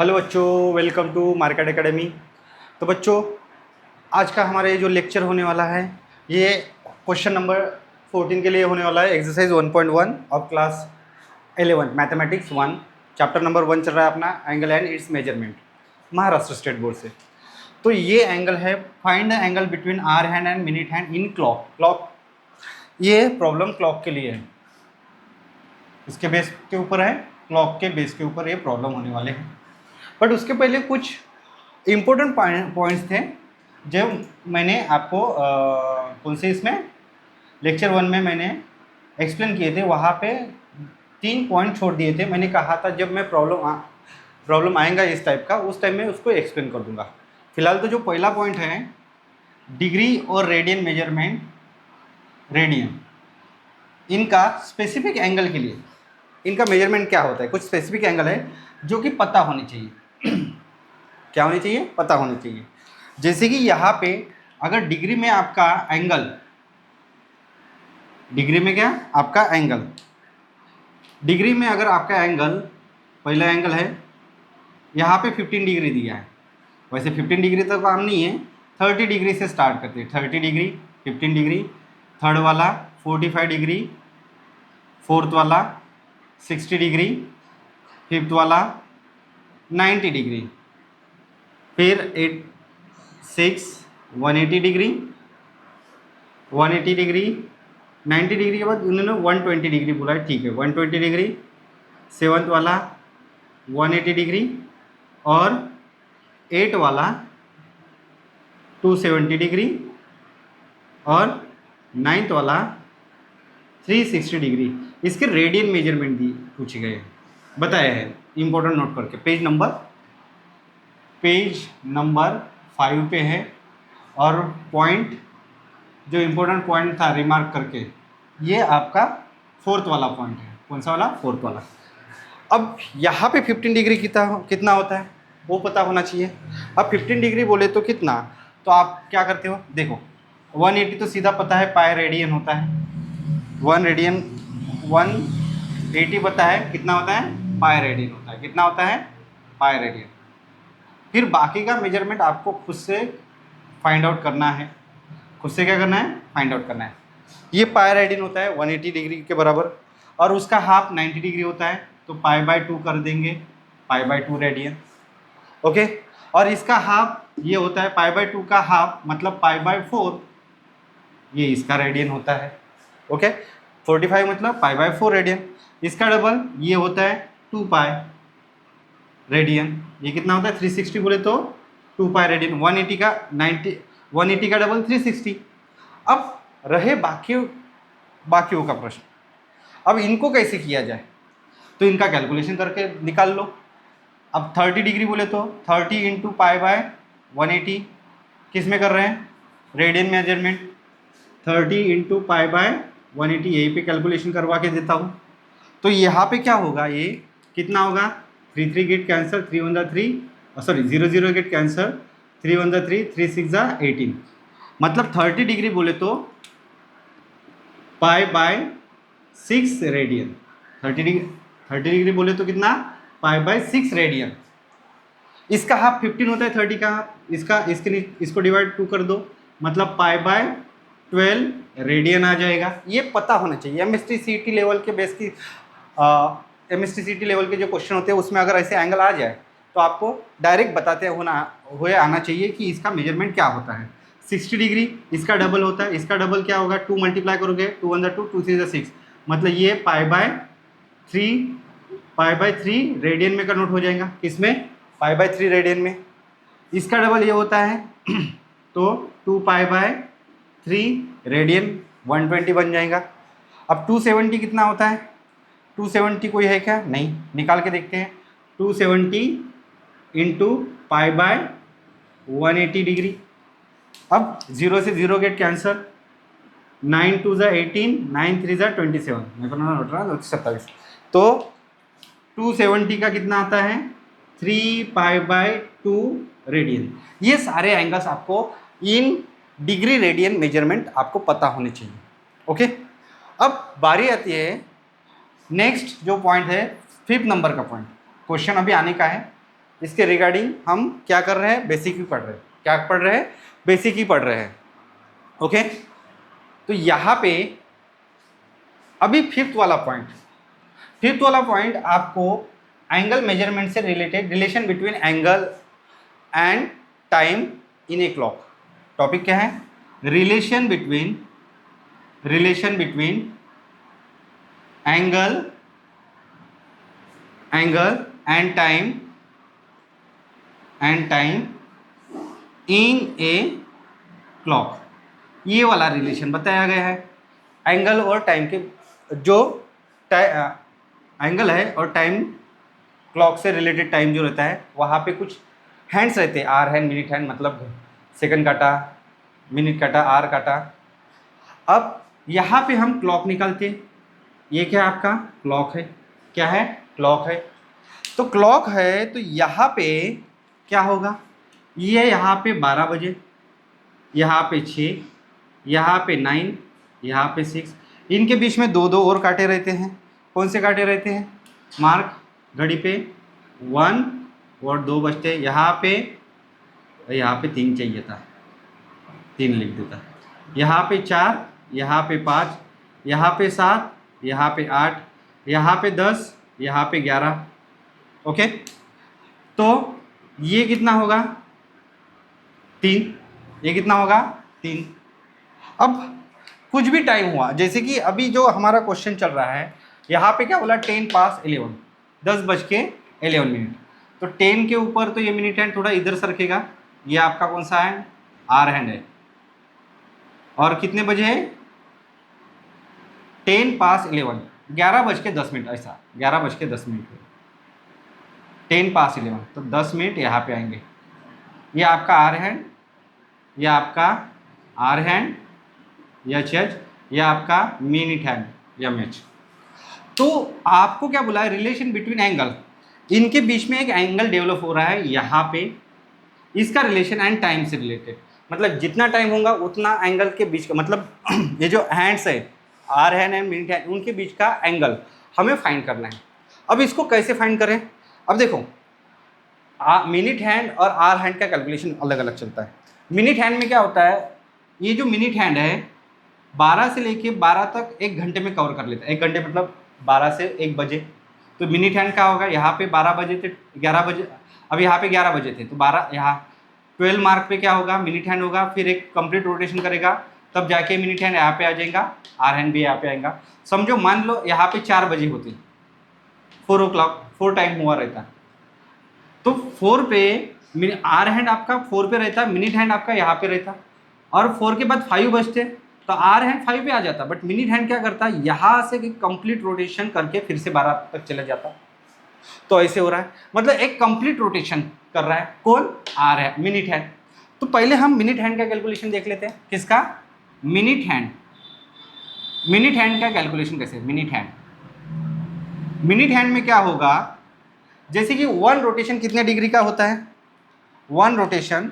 Hello बच्चों, welcome to market academy. तो बच्चों, आज का हमारा ये जो लेक्चर होने वाला है ये क्वेश्चन नंबर 14 के लिए होने वाला है। Exercise 1.1 of class 11 mathematics 1, chapter number 1 चल रहा है अपना, angle and its measurement, Maharashtra state board से। तो ये एंगल है, find the angle between hour hand and minute hand in clock. ये प्रॉब्लम क्लॉक के लिए है, इसके बेस के ऊपर है, क्लॉक के बेस के ऊपर ये प्रॉब्लम होने वाले हैं। बट उसके पहले कुछ इम्पोर्टेंट पॉइंट्स थे जो मैंने आपको कौन से इसमें लेक्चर 1 में मैंने एक्सप्लेन किए थे। वहाँ पे 3 पॉइंट छोड़ दिए थे। मैंने कहा था जब मैं प्रॉब्लम आएगा इस टाइप का, उस टाइम में उसको एक्सप्लेन कर दूंगा। फिलहाल तो जो पहला पॉइंट है, डिग्री और रेडियन मेजरमेंट, रेडियन, इनका स्पेसिफिक एंगल के लिए इनका मेजरमेंट क्या होता है। कुछ स्पेसिफिक एंगल है जो कि पता होनी चाहिए। क्या होनी चाहिए? पता होनी चाहिए। जैसे कि यहाँ पे अगर डिग्री में आपका एंगल, डिग्री में क्या आपका एंगल, डिग्री में अगर आपका एंगल, पहला एंगल है यहाँ पे 15 डिग्री दिया है। वैसे 15 डिग्री तक काम नहीं है, 30 डिग्री से स्टार्ट करते हैं। 30 डिग्री, 15 डिग्री, थर्ड वाला 45 डिग्री, फोर्थ वाला 60 डिग्री, फिफ्थ वाला 90 डिग्री, फिर 180 डिग्री, 180 डिग्री, 90 डिग्री के बाद उन्होंने 120 डिग्री बोला है। ठीक है, 120 डिग्री, सेवन्थ वाला 180 डिग्री, और 8 वाला 270 डिग्री, और 9th वाला 360 डिग्री। इसके रेडियन मेजरमेंट दी पूछे गए, बताया है, इंपॉर्टेंट नोट करके। पेज नंबर 5 पे है। और पॉइंट जो इम्पोर्टेंट पॉइंट था रिमार्क करके, ये आपका 4th वाला पॉइंट है। कौन सा वाला? 4th वाला। अब यहाँ पे 15 डिग्री कितना होता है वो पता होना चाहिए। अब 15 डिग्री बोले तो कितना, तो आप क्या करते हो, देखो 180 तो सीधा पता है, पाई रेडियन होता है। 180 पता है, कितना होता है? पाई रेडियन होता है। कितना होता है? Pi radian. फिर बाकी का मेजरमेंट आपको खुद से फाइंड आउट करना है। खुद से क्या करना है? फाइंड आउट करना है। ये पाई रेडियन होता है 180 डिग्री के बराबर, और उसका हाफ 90 डिग्री होता है, तो पाई/2 कर देंगे, पाई/2 रेडियन। ओके। और इसका हाफ ये होता है, पाई/2 का हाफ मतलब पाई/4, ये इसका रेडियन होता है। ओके। 45 मतलब पाई/4 रेडियन। इसका डबल ये होता है 2 पाई रेडियन। ये कितना होता है? 360 बोले तो 2 पाई रेडियन। 180 का डबल 360। अब रहे बाकियों का प्रश्न। अब इनको कैसे किया जाए, तो इनका कैलकुलेशन करके निकाल लो। अब 30 डिग्री बोले तो 30 इंटू पाई/180, किस में कर रहे हैं? Radian measurement. 30 इंटू पाई/180, यहीं पे कैलकुलेशन करवा के देता हूँ। तो यहाँ पे क्या होगा, ये कितना होगा? 3 gate cancer, 3 1 3, sorry 0 gate cancer, 3 1 3, 3 6 18। मतलब 30 डिग्री बोले तो पाई/6 रेडियन। 30 डिग्री बोले तो कितना? पाई/6 रेडियन। इसका हाफ 15 होता है, 30 का हाफ, इसको डिवाइड 2 कर दो, मतलब पाई/12 रेडियन आ जाएगा। ये पता होना चाहिए। MST/CET लेवल के बेस की MST/CET लेवल के जो क्वेश्चन होते हैं उसमें अगर ऐसे एंगल आ जाए तो आपको डायरेक्ट बताते हुए आना चाहिए कि इसका मेजरमेंट क्या होता है। 60 डिग्री इसका डबल होता है। इसका डबल क्या होगा? 2 मल्टीप्लाई करोगे, 2 1 2, 2 3 6, मतलब ये पाई/3 रेडियन में कन्वर्ट हो जाएगा। किसमें? पाई/3 रेडियन में। इसका डबल ये होता है तो 2 पाई/3 रेडियन, 120 बन जाएगा। अब 270 कितना होता है? 270 कोई है क्या? नहीं, निकाल के देखते हैं। 270 इंटू पाई/180 डिग्री। अब 0 से 0 गेट कैंसर, 9 2 18, 9 3 27, मेरे को ना नोट रहा 27। तो 270 का कितना आता है? 3 पाई/2 रेडियन। ये सारे एंगल्स आपको इन डिग्री रेडियन मेजरमेंट आपको पता होने चाहिए। ओके। अब बारी आती है नेक्स्ट जो पॉइंट है, 5th नंबर का पॉइंट। क्वेश्चन अभी आने का है, इसके रिगार्डिंग हम क्या कर रहे हैं, बेसिक ही पढ़ रहे हैं। क्या पढ़ रहे हैं, बेसिक ही पढ़ रहे हैं। ओके, तो यहाँ पे अभी फिफ्थ वाला पॉइंट आपको एंगल मेजरमेंट से related, relation between angle and time in a clock. Topic क्या है, relation between angle and time in a clock. ये वाला रिलेशन बताया गया है। एंगल और टाइम के जो एंगल है और टाइम, क्लॉक से रिलेटेड टाइम जो रहता है, वहाँ पे कुछ हैंड्स रहते हैं, आर हैंड, मिनट हैंड, मतलब सेकंड काटा, मिनट काटा, आर काटा। अब यहाँ पे हम क्लॉक निकालते हैं। ये क्या आपका क्लॉक है, क्या है, क्लॉक है। तो क्लॉक है तो यहाँ पे क्या होगा, ये यहाँ पे 12 बजे, यहाँ पे 6, यहाँ पे 9, यहाँ पे 6। इनके बीच में दो दो और कांटे रहते हैं। कौन से कांटे रहते हैं, मार्क घड़ी पे 1 और 2 बजते, यहाँ पे 3 चाहिए था, 3 लिख देता, यहाँ पे 4, यहाँ पे 5, यहाँ पे 7, यहाँ पे 8, यहाँ पे 10, यहाँ पे 11। ओके, तो ये कितना होगा, 3। ये कितना होगा, 3। अब कुछ भी टाइम हुआ, जैसे कि अभी जो हमारा क्वेश्चन चल रहा है, यहाँ पे क्या बोला, 10 पास 11, 10 बज के 11 मिनट। तो 10 के ऊपर तो ये मिनट हैंड थोड़ा इधर सरकेगा। ये आपका कौन सा है, आर हैंड है। और कितने बजे है, 10 पास 11, 11 बज के 10 मिनट, ऐसा 11 बज के 10 मिनट, 10 पास 11, तो 10 मिनट यहाँ पे आएंगे। ये आपका आर हैंड, ये आपका आर हैंड एच एच, ये आपका मिनट हैंड एम एच। तो आपको क्या बोला है, रिलेशन बिटवीन एंगल, इनके बीच में एक एंगल डेवलप हो रहा है यहाँ पे, इसका रिलेशन एंड टाइम से रिलेटेड। मतलब जितना टाइम होगा उतना एंगल के बीच का, मतलब ये जो हैंड्स है, hour hand and minute hand, उनके बीच का एंगल हमें फाइंड करना है। अब इसको कैसे फाइंड करें, अब देखो मिनट हैंड और आर हैंड का कैलकुलेशन अलग अलग चलता है। मिनट हैंड में क्या होता है, ये जो मिनट हैंड है 12 से लेके 12 तक 1 घंटे में कवर कर लेता है। 1 घंटे मतलब 12 से 1 बजे। तो मिनट हैंड क्या होगा, यहाँ पे 12 बजे थे, 11 बजे, अब यहाँ पे 11 बजे थे, तो 12, यहाँ 12 मार्क पे क्या होगा, मिनट हैंड होगा। फिर एक कंप्लीट रोटेशन करेगा, तब जाके मिनट हैंड यहाँ पे आ जाएगा, आर हैंड भी यहाँ पे आएगा। समझो मान लो यहाँ पे 4 बजे होती, 4 o'clock, 4 टाइम हुआ रहता, तो 4 पे आर हैंड आपका 4 पे रहता, मिनट हैंड आपका यहाँ पे रहता, और 4 के बाद 5 बजते तो आर हैंड 5 पे आ जाता। बट मिनट हैंड क्या करता, यहाँ से कंप्लीट रोटेशन करके फिर से 12 तक चला जाता। तो ऐसे हो रहा है, मतलब एक कंप्लीट रोटेशन कर रहा है, कौन, आर है, मिनट हैंड। तो पहले हम मिनट हैंड का कैलकुलेशन देख लेते हैं। किसका, मिनट हैंड। मिनट हैंड का कैलकुलेशन कैसे, मिनट हैंड में क्या होगा, जैसे कि 1 रोटेशन कितने डिग्री का होता है, 1 रोटेशन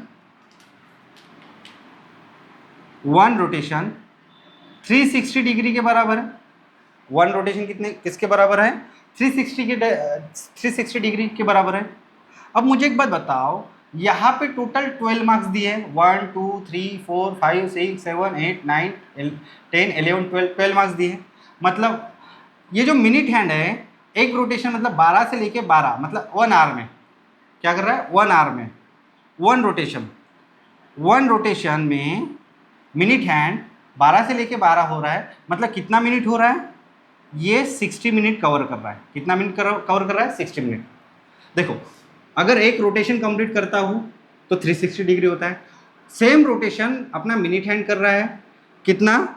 360 डिग्री के बराबर है। 1 रोटेशन किसके बराबर है, 360 डिग्री के बराबर है। अब मुझे एक बात बताओ, यहाँ पे टोटल 12 मार्क्स दिए हैं, 1 2 3 4 5 6 7 8 9 10 11 12 मार्क्स दिए हैं। मतलब ये जो मिनट हैंड है, एक रोटेशन मतलब 12 से लेके 12, मतलब 1 आवर में क्या कर रहा है, 1 आवर में 1 रोटेशन में मिनट हैंड 12 से लेके 12 हो रहा है। मतलब कितना मिनट हो रहा है, ये 60 मिनट कवर कर रहा है। कितना मिनट कवर कर रहा है, 60 मिनट। देखो अगर एक रोटेशन कंप्लीट करता हूँ तो 360 डिग्री होता है। सेम रोटेशन अपना मिनट हैंड कर रहा है, कितना,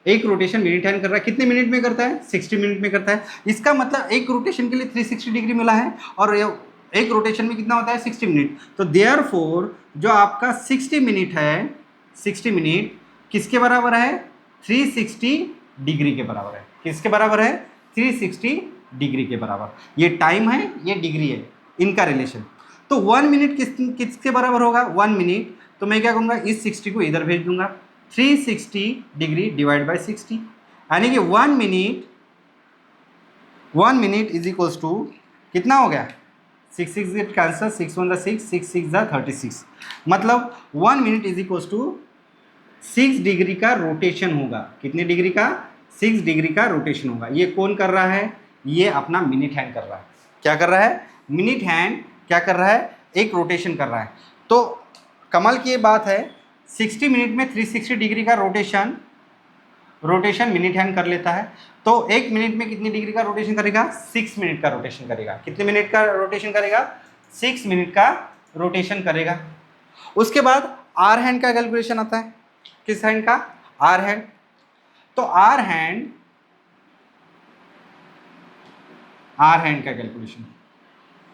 एक रोटेशन मिनट हैंड कर रहा है, कितने मिनट में करता है, 60 मिनट में करता है। इसका मतलब एक रोटेशन के लिए 360 डिग्री मिला है, और एक रोटेशन में कितना होता है, 60 मिनट। तो देयरफॉर जो आपका 60 मिनट है, 60 मिनट किसके बराबर है, 360 डिग्री के बराबर है। किसके बराबर है, 360 डिग्री के बराबर। ये टाइम है, ये डिग्री है, इनका रिलेशन। तो 1 मिनट किसके बराबर होगा, 1 मिनट। तो मैं क्या करूँगा, इस 60 को इधर भेज दूंगा, 360 डिग्री डिवाइड बाई 60, यानी कि 1 मिनट इज इक्वल्स टू कितना हो गया, 6 6 गेट कैंसर, 6 1 6, 6 6 36, मतलब 1 minute is equal to 6 degree का रोटेशन होगा। कितने डिग्री का? 6 डिग्री का रोटेशन होगा। ये कौन कर रहा है? ये अपना मिनट हैंड कर रहा है। क्या कर रहा है? मिनट हैंड क्या कर रहा है? एक रोटेशन कर रहा है। तो कमाल की ये बात है, 60 मिनट में 360 डिग्री का रोटेशन मिनट हैंड कर लेता है। तो 1 मिनट में कितनी डिग्री का रोटेशन करेगा? 6 मिनट का रोटेशन करेगा। कितने मिनट का रोटेशन करेगा? 6 मिनट का रोटेशन करेगा। उसके बाद आर हैंड का कैलकुलेशन आता है। किस हैंड का? Hour hand. तो आर हैंड का कैलकुलेशन,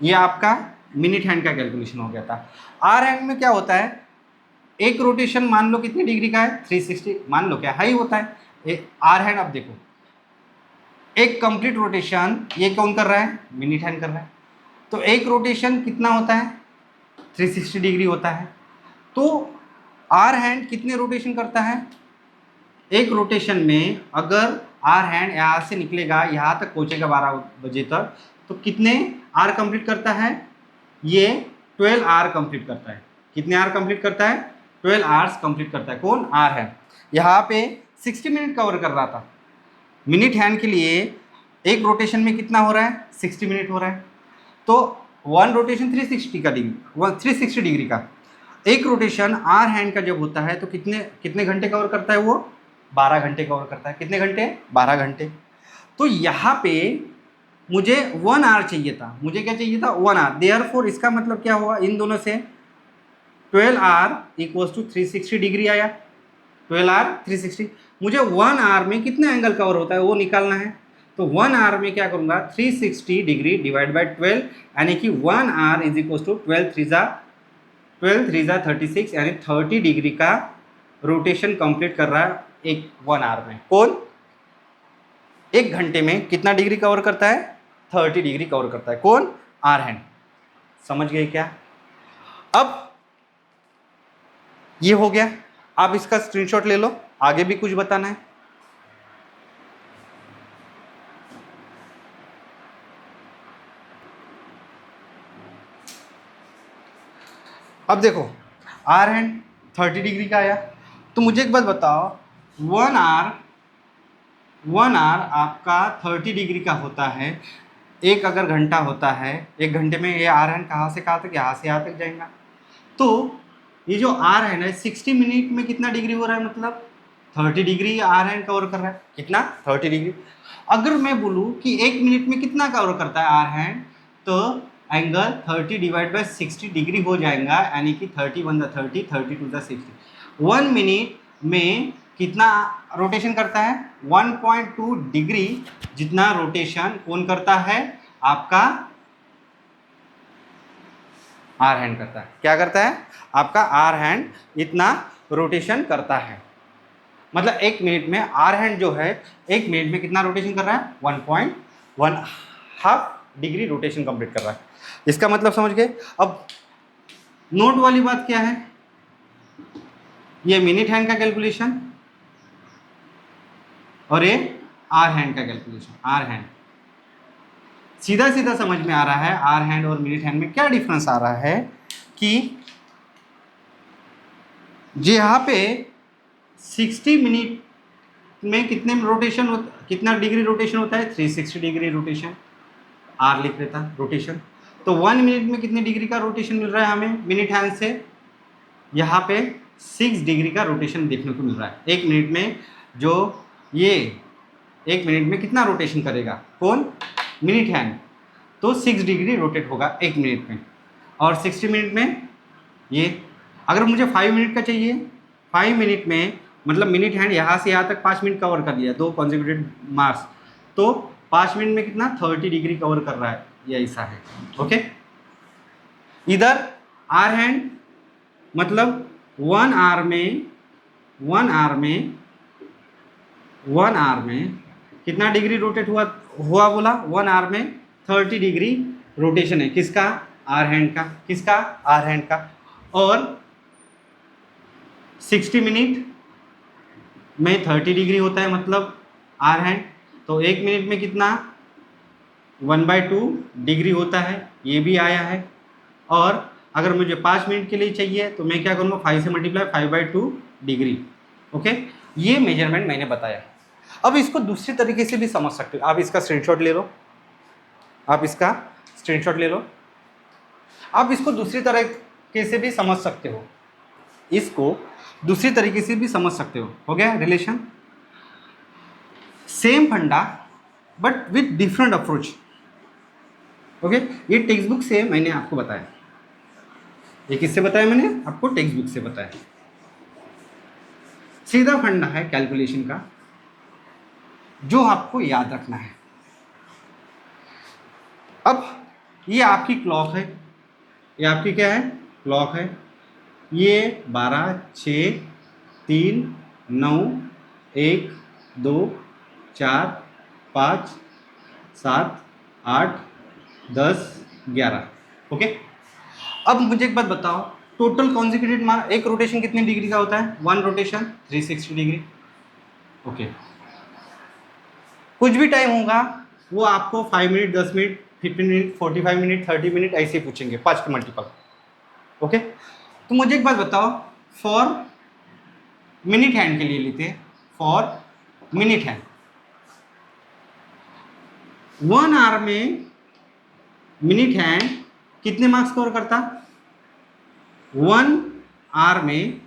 ये आपका मिनट हैंड का कैलकुलेशन हो गया था। आर हैंड में क्या होता है? एक रोटेशन मान लो कितनी डिग्री का है? 360 मान लो, क्या हाई होता है आर हैंड। अब देखो, एक कंप्लीट रोटेशन ये कौन कर रहा है? मिनट हैंड कर रहा है। तो एक रोटेशन कितना होता है? 360 डिग्री होता है। तो आर हैंड कितने रोटेशन करता है? एक रोटेशन में अगर आर हैंड यहाँ से निकलेगा, यहाँ तक पहुँचेगा 12 बजे तक, तो कितने आर कंप्लीट करता है? ये 12 आर कंप्लीट करता है। कितने आर कंप्लीट करता है? 12 आवर्स कंप्लीट करता है। कौन? Hour hand. यहाँ पे 60 मिनट कवर कर रहा था। मिनट हैंड के लिए एक रोटेशन में कितना हो रहा है? 60 मिनट हो रहा है। तो वन रोटेशन 360 डिग्री का। एक रोटेशन आर हैंड का जब होता है तो कितने घंटे कवर करता है? वो 12 घंटे कवर करता है। कितने घंटे? 12 घंटे। तो यहाँ पे मुझे 1 आवर चाहिए था। मुझे क्या चाहिए था? 1 आवर। देयरफॉर इसका मतलब क्या हुआ? इन दोनों से 12 आवर इक्वल्स टू 360 डिग्री आया। 12 आवर 360। मुझे 1 आवर में कितना एंगल कवर होता है वो निकालना है। तो 1 आवर में क्या करूँगा? 360 डिग्री डिवाइड बाई 12, यानी कि 1 आवर इज इक्वल्स टू 12 3 जा 36, यानी 30 डिग्री का रोटेशन कंप्लीट कर रहा है एक 1 आवर में। कौन? एक घंटे में कितना डिग्री कवर करता है? 30 डिग्री कवर करता है। कौन? Hour hand. समझ गए क्या? अब ये हो गया। आप इसका स्क्रीनशॉट ले लो, आगे भी कुछ बताना है। अब देखो, आर हैंड 30 डिग्री का आया। तो मुझे एक बात बताओ, 1 आवर आपका 30 डिग्री का होता है। एक अगर घंटा होता है, एक घंटे में ये आर हैंड कहाँ से कहाँ तक? यहाँ से यहाँ तक जाएगा। तो ये जो आर हैंड है 60 मिनट में कितना डिग्री हो रहा है? मतलब 30 डिग्री आर हैंड कवर कर रहा है। कितना? 30 डिग्री। अगर मैं बोलूँ कि एक मिनट में कितना कवर करता है आर हैंड, तो एंगल 30 डिवाइड बाई 60 डिग्री हो जाएगा, यानी कि 30 1 30, 30 2 60। 1 मिनट में कितना रोटेशन करता है? 1.2 डिग्री जितना रोटेशन कौन करता है? आपका आर हैंड करता है। क्या करता है? आपका आर हैंड इतना रोटेशन करता है। मतलब एक मिनट में आर हैंड जो है एक मिनट में कितना रोटेशन कर रहा है? 1.1 हाफ डिग्री रोटेशन कंप्लीट कर रहा है। इसका मतलब समझ गए? अब नोट वाली बात क्या है? ये मिनट हैंड का कैलकुलेशन और ये आर हैंड का कैलकुलेशन। आर हैंड सीधा सीधा समझ में आ रहा है। आर हैंड और मिनट हैंड में क्या डिफरेंस आ रहा है कि जी यहाँ पे 60 मिनट में कितना डिग्री रोटेशन होता है? 360 डिग्री रोटेशन। आर लिख लेता रोटेशन। तो 1 मिनट में कितने डिग्री का रोटेशन मिल रहा है हमें मिनट हैंड से? यहाँ पे 6 डिग्री का रोटेशन देखने को मिल रहा है। एक मिनट में जो ये एक मिनट में कितना रोटेशन करेगा? कौन? Minute hand. तो 6 डिग्री रोटेट होगा एक मिनट में। और 60 मिनट में ये, अगर मुझे 5 मिनट का चाहिए, 5 मिनट में मतलब मिनट हैंड यहाँ से यहाँ तक 5 मिनट कवर कर लिया, 2 कॉन्जिक्यूटिव मार्क्स, तो 5 मिनट में कितना? 30 डिग्री कवर कर रहा है। ये ऐसा है। ओके। इधर आर हैंड मतलब 1 आवर में कितना डिग्री रोटेट हुआ बोला? 1 आवर में 30 डिग्री रोटेशन है। किसका? आर हैंड का। किसका? आर हैंड का। और 60 मिनट में 30 डिग्री होता है मतलब आर हैंड। तो एक मिनट में कितना 1/2 डिग्री होता है, ये भी आया है। और अगर मुझे 5 मिनट के लिए चाहिए तो मैं क्या करूँगा, 5 से मल्टीप्लाई 5/2 डिग्री। ओके, ये मेजरमेंट मैंने बताया। अब इसको दूसरी तरीके से भी समझ सकते हो। आप इसका स्क्रीनशॉट ले लो, आप इसका स्क्रीनशॉट ले लो। आप इसको दूसरी तरीके से भी समझ सकते हो, इसको दूसरी तरीके से भी समझ सकते हो गया रिलेशन। सेम फंडा but with different approach. Okay, ये टेक्स्ट बुक से मैंने आपको बताया। ये किससे बताया मैंने आपको? टेक्स्ट बुक से बताया। सीधा फंडा है कैलकुलेशन का, जो आपको याद रखना है। अब ये आपकी क्लॉक है, ये आपकी क्या है? क्लॉक है। ये 12, 6, 3, 9, 1, 2, 4, 5, 7, 8, 10, 11। ओके, अब मुझे एक बात बताओ, टोटल कॉन्जिक्यूटिव मार्क एक रोटेशन कितने डिग्री का होता है? 1 रोटेशन 360 डिग्री। ओके, कुछ भी टाइम होगा वो आपको 5 minute, 10 minute, 15 minute, 45 minute, 30 minute ऐसे पूछेंगे, 5 के मल्टीपल। ओके, तो मुझे एक बात बताओ, फॉर मिनट हैंड के लिए लेते हैं। फॉर मिनट हैंड 1 आवर में मिनट हैंड कितने मार्क्स कवर करता? 1 आवर में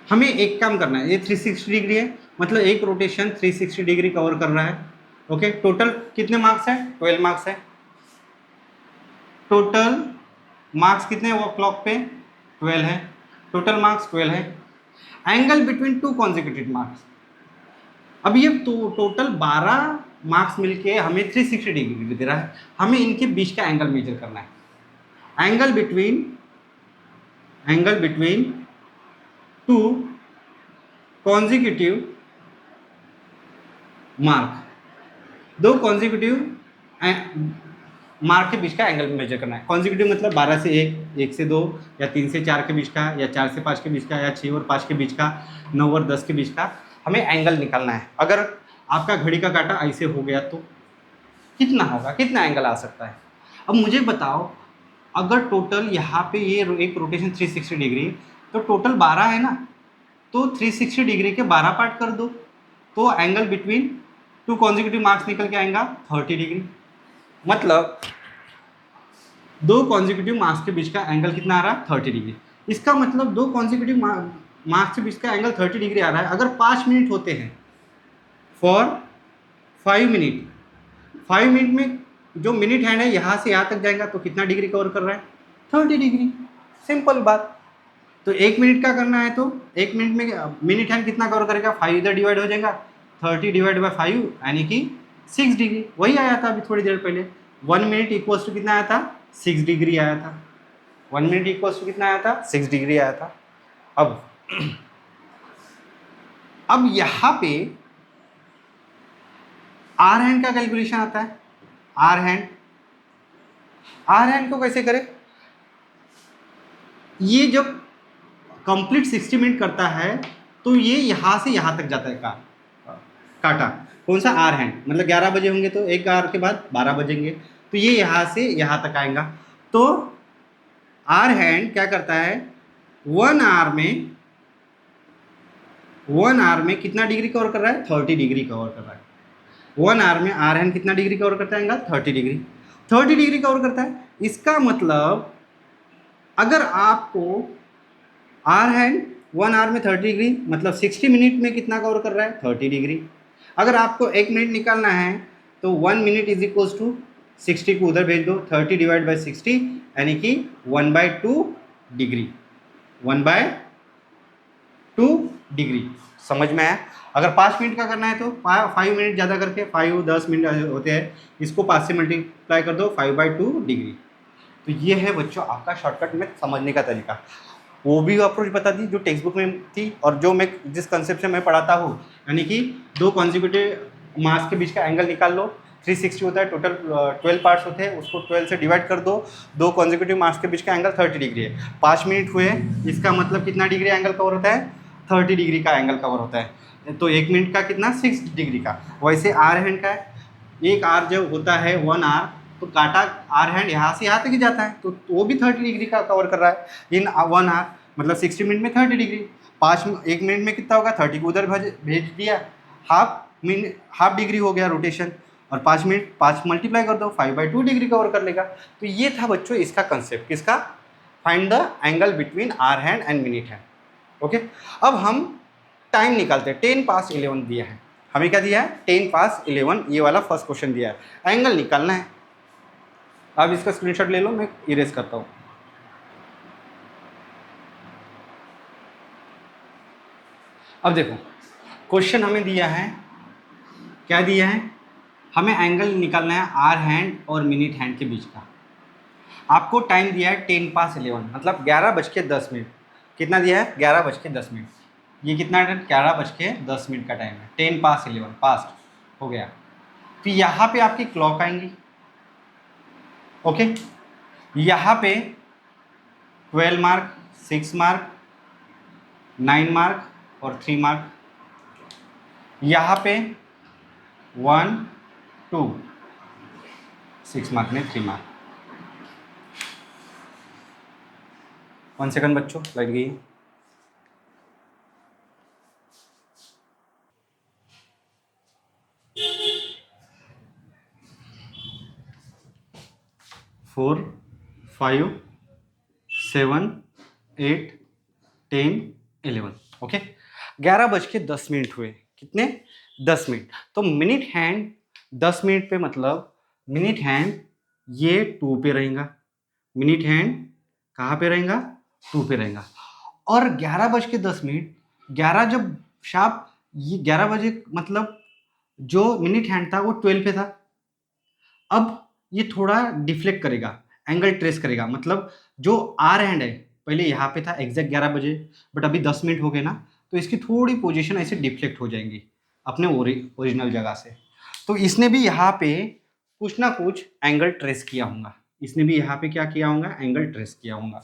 हमें एक काम करना है। ये 360 डिग्री है, मतलब एक रोटेशन 360 डिग्री कवर कर रहा है। ओके, टोटल कितने मार्क्स है? 12 मार्क्स है। टोटल मार्क्स कितने वो क्लॉक पे? 12 है। टोटल मार्क्स 12 है। Angle between two consecutive marks, अब ये तो टोटल 12 मार्क्स मिलके हमें 360 डिग्री दे रहा है। हमें इनके बीच का एंगल मेजर करना है। Angle between two consecutive mark, दो कॉन्जिक्यूटिव मार्क के बीच का एंगल मेजर करना है। कॉन्जिक्यूटिव मतलब 12 से 1, 1 से 2, या 3 से 4 के बीच का, या 4 से 5 के बीच का, या 6 और 5 के बीच का, 9 और 10 के बीच का हमें एंगल निकालना है। अगर आपका घड़ी का कांटा ऐसे हो गया तो कितना होगा, कितना एंगल आ सकता है? अब मुझे बताओ, अगर टोटल यहाँ पे ये एक रोटेशन 360 डिग्री, तो टोटल 12 है ना, तो 360 डिग्री के 12 पार्ट कर दो, तो angle between two consecutive marks निकल के आएगा 30 डिग्री। मतलब दो कॉन्जिक्यूटिव मार्क्स के बीच का एंगल कितना आ रहा है? 30 डिग्री। इसका मतलब दो कॉन्जिक्यूटिव मार्क्स के बीच का एंगल 30 डिग्री आ रहा है। अगर 5 मिनट होते हैं, फॉर 5 मिनट, 5 मिनट में जो मिनट हैंड है यहाँ से यहाँ तक जाएगा तो कितना डिग्री कवर कर रहा है? 30 डिग्री। सिंपल बात। तो 1 मिनट का करना है तो 1 मिनट में मिनट हैंड कितना कवर करेगा? 5 इधर डिवाइड हो जाएगा, 30 डिवाइड बाई 5 यानी कि 6 डिग्री। वही आया था अभी थोड़ी देर पहले। 1 मिनट इक्वल्स टू कितना आया था? 6 डिग्री आया था। 1 मिनट इक्वल्स टू कितना आया था? 6 डिग्री आया था। अब यहाँ पे आर हैंड का कैलकुलेशन आता है। आर हैंड को कैसे करें? ये जब कंप्लीट 60 मिनट करता है तो ये यहाँ से यहाँ तक जाता है काटा। कौन सा? Hour hand. मतलब 11 बजे होंगे तो एक आवर के बाद 12 बजेंगे, तो ये यहाँ से यहाँ तक आएगा। तो आर हैंड क्या करता है? 1 आवर में कितना डिग्री कवर कर रहा है? 30 डिग्री कवर कर रहा है। 1 आवर में आर हैंड कितना डिग्री कवर करता है? 30 डिग्री। 30 डिग्री कवर करता है। इसका मतलब अगर आपको आर हैंड 1 आवर में 30 डिग्री मतलब 60 मिनट में कितना कवर कर रहा है? 30 डिग्री। अगर आपको 1 मिनट निकालना है तो 1 मिनट इज इक्वल्स टू 60 को उधर भेज दो, 30 डिवाइड बाई 60 यानी कि 1/2 डिग्री। 1/2 डिग्री। समझ में आया? अगर 5 मिनट का करना है तो 5 मिनट ज़्यादा करके 5 10 मिनट होते हैं, इसको 5 से मल्टीप्लाई कर दो, 5/2 डिग्री। तो ये है बच्चों आपका शॉर्टकट में समझने का तरीका। वो भी अप्रोच बता दी जो टेक्स्ट बुक में थी और जो मैं जिस कंसेप्ट से मैं पढ़ाता हूँ, यानी कि दो कॉन्जिक्यूटिव मार्क्स के बीच का एंगल निकाल लो। 360 होता है, टोटल 12 पार्ट्स होते हैं, उसको 12 से डिवाइड कर दो। दो कॉन्जिक्यूटिव मार्क्स के बीच का एंगल 30 डिग्री है। 5 मिनट हुए, इसका मतलब कितना डिग्री एंगल कवर होता है? 30 डिग्री का एंगल कवर होता है। तो 1 मिनट का कितना 6 डिग्री का। वैसे आर हैंड का है, एक आर जब होता है 1 आर, तो काटा आर हैंड यहाँ से यहाँ तक ही जाता है, तो वो भी 30 डिग्री का कवर कर रहा है इन 1 आर, मतलब 60 मिनट में 30 डिग्री। 1 मिनट में कितना होगा, 30 को उधर भेज दिया, हाफ डिग्री हो गया रोटेशन, और 5 मिनट 5 मल्टीप्लाई कर दो, 5/2 डिग्री कवर कर लेगा। तो ये था बच्चों इसका कंसेप्ट, किसका, find the angle between hour hand and minute hand. Okay, अब हम टाइम निकालते हैं। 10 पास 11 दिया है, हमें क्या दिया है, 10 पास 11, ये वाला फर्स्ट क्वेश्चन दिया है, एंगल निकालना है। अब इसका स्क्रीनशॉट ले लो, मैं इरेज करता हूँ। अब देखो क्वेश्चन हमें दिया है, क्या दिया है, हमें एंगल निकालना है आर हैंड और मिनट हैंड के बीच का। आपको टाइम दिया है 10 पास 11, मतलब 11:10। कितना दिया है, 11:10। ये कितना है, 11:10 का टाइम है। 10 पास 11 पास्ट हो गया। तो यहाँ पे आपकी क्लॉक आएंगी। ओके, यहाँ पे 12 मार्क, 6 मार्क, 9 मार्क और 3 मार्क। यहाँ पे 1 2 6 मार्क में 3 मार्क। 1 सेकंड बच्चों, लग गई। फोर 5 7 8 10 11। ओके, 11:10 हुए, कितने, 10 मिनट। तो मिनट हैंड 10 मिनट पे, मतलब मिनट हैंड ये 2 पे रहेगा, मिनट हैंड कहाँ पे रहेगा, 2 पे रहेगा। और 11:10, 11 जब शार्प, ये 11 बजे, मतलब जो मिनट हैंड था वो 12 पे था। अब ये थोड़ा डिफ्लेक्ट करेगा, एंगल ट्रेस करेगा, मतलब जो आर हैंड है पहले यहाँ पे था एग्जैक्ट 11 बजे, बट अभी 10 मिनट हो गए ना, तो इसकी थोड़ी पोजीशन ऐसे डिफ्लेक्ट हो जाएंगी अपने ओरिजिनल जगह से। तो इसने भी यहाँ पे कुछ ना कुछ एंगल ट्रेस किया होगा, इसने भी यहाँ पे क्या किया होगा, एंगल ट्रेस किया होगा।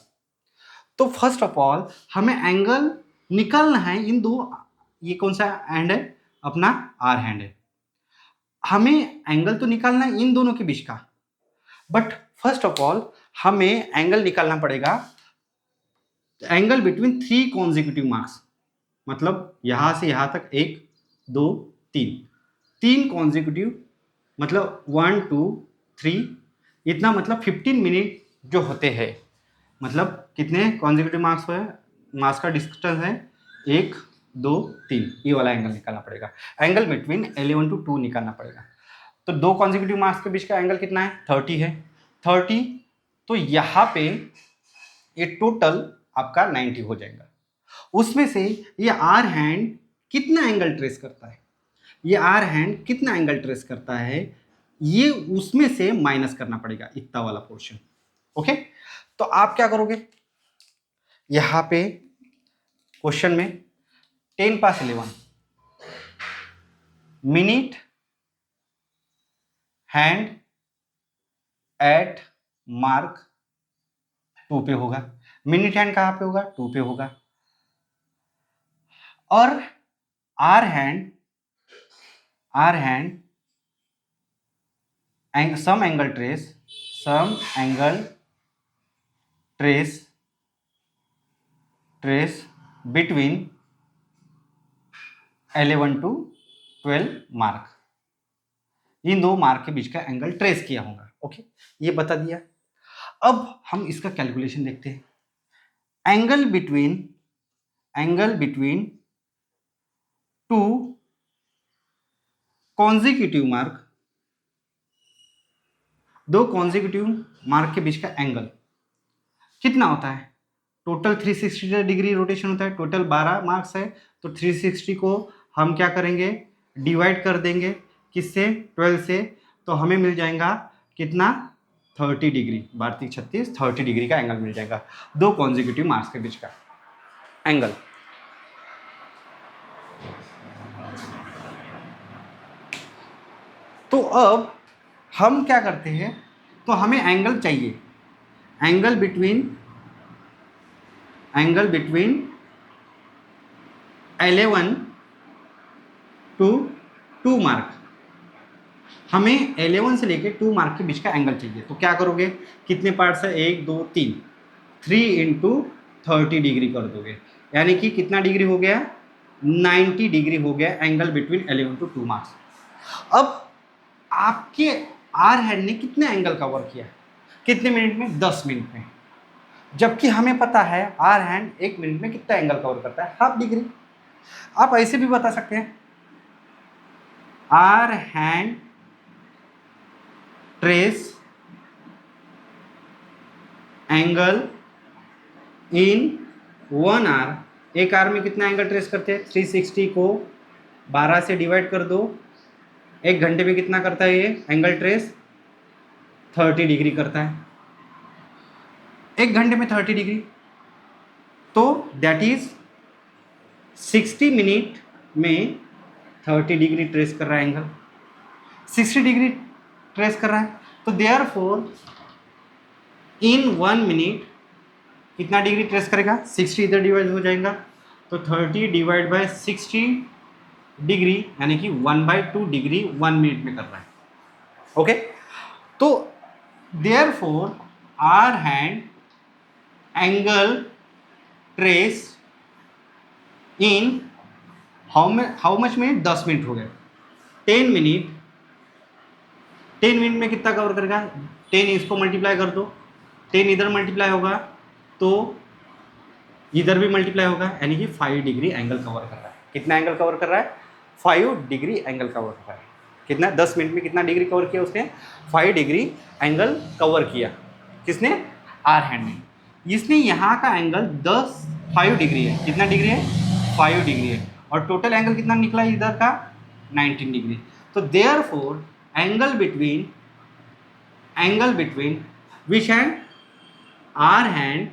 तो फर्स्ट ऑफ ऑल हमें एंगल निकालना है इन दो, ये कौन सा हैंड है, अपना आर हैंड है। हमें एंगल तो निकालना है इन दोनों के बीच का, बट फर्स्ट ऑफ ऑल हमें एंगल निकालना पड़ेगा एंगल बिटवीन 3 कॉन्जिक्यूटिव मार्क्स, मतलब यहां से यहां तक 1 2 3 कॉन्जिक्यूटिव, मतलब 1 2 3, इतना मतलब 15 मिनट जो होते हैं, मतलब कितने कॉन्जिक्यूटिव मार्क्स हुए, मार्क्स का डिस्टेंस है 1 2 3, ये वाला एंगल निकालना पड़ेगा। एंगल बिटवीन 11 to 2 निकालना पड़ेगा। तो 2 कॉन्जिक्यूटिव मार्क्स के बीच का एंगल कितना है, 30 है, 30। तो यहाँ पे ये टोटल आपका 90 हो जाएगा। उसमें से ये आर हैंड कितना एंगल ट्रेस करता है, ये आर हैंड कितना एंगल ट्रेस करता है, ये उसमें से माइनस करना पड़ेगा इतना वाला पोर्शन। ओके, तो आप क्या करोगे, यहां पे क्वेश्चन में 10 पास 11 मिनट हैंड एट मार्क 2 पे होगा, मिनट हैंड कहां पे होगा, 2 पे होगा। और hour hand some angle trace between 11 to 12 mark, in 2 mark के बीच का एंगल ट्रेस किया होगा। ओके, ये बता दिया। अब हम इसका कैलकुलेशन देखते हैं। Angle between 2 consecutive mark, 2 consecutive mark के बीच का एंगल कितना होता है, टोटल 360 डिग्री रोटेशन होता है, टोटल 12 मार्क्स है, तो 360 को हम क्या करेंगे, डिवाइड कर देंगे किससे, 12 से, तो हमें मिल जाएगा कितना, 30 डिग्री, 12 36 30 डिग्री का एंगल मिल जाएगा 2 कॉन्जिक्यूटिव मार्क्स के बीच का एंगल। तो अब हम क्या करते हैं, तो हमें एंगल चाहिए, एंगल बिटवीन 11 टू 2 मार्क, हमें 11 से लेके 2 मार्क के बीच का एंगल चाहिए। तो क्या करोगे, कितने पार्ट्स है, 1 2 3, 3 इंटू 30 डिग्री कर दोगे, यानी कि कितना डिग्री हो गया, 90 डिग्री हो गया एंगल बिटवीन 11 टू 2 मार्क्स। अब आपके आर हैंड ने कितने एंगल कवर किया, कितने मिनट में, 10 मिनट में, जबकि हमें पता है आर हैंड 1 मिनट में कितना एंगल कवर करता है, हाफ डिग्री। आप ऐसे भी बता सकते हैं, hour hand trace angle in 1 hour, एक आवर में कितना एंगल ट्रेस करते हैं, 360 को 12 से डिवाइड कर दो, 1 घंटे में कितना करता है ये एंगल ट्रेस, 30 डिग्री करता है, 1 घंटे में 30 डिग्री, तो दैट इज 60 मिनट में 30 डिग्री ट्रेस कर रहा है एंगल, 60 डिग्री ट्रेस कर रहा है। तो देयरफॉर इन 1 मिनट कितना डिग्री ट्रेस करेगा, 60 इधर डिवाइड हो जाएगा, तो 30 डिवाइड बाय 60 डिग्री, यानी कि 1/2 डिग्री 1 मिनट में कर रहा है। ओके, तो therefore hour hand angle trace in how much minute, 10 minute हो गए, 10 मिनट, 10 मिनट में कितना कवर करेगा, 10 इसको मल्टीप्लाई कर दो, 10 इधर मल्टीप्लाई होगा तो इधर भी मल्टीप्लाई होगा, यानी कि 5 डिग्री एंगल कवर कर रहा है। कितना एंगल कवर कर रहा है, 5 डिग्री एंगल कवर कर रहा है। कितना, 10 मिनट में कितना डिग्री कवर किया उसने, 5 डिग्री एंगल कवर किया, किसने, आर हैंड ने। इसने यहाँ का एंगल 5 डिग्री है, कितना डिग्री है, 5 डिग्री है, और टोटल एंगल कितना निकला इधर का, 19 डिग्री। तो therefore angle between which hand, hour hand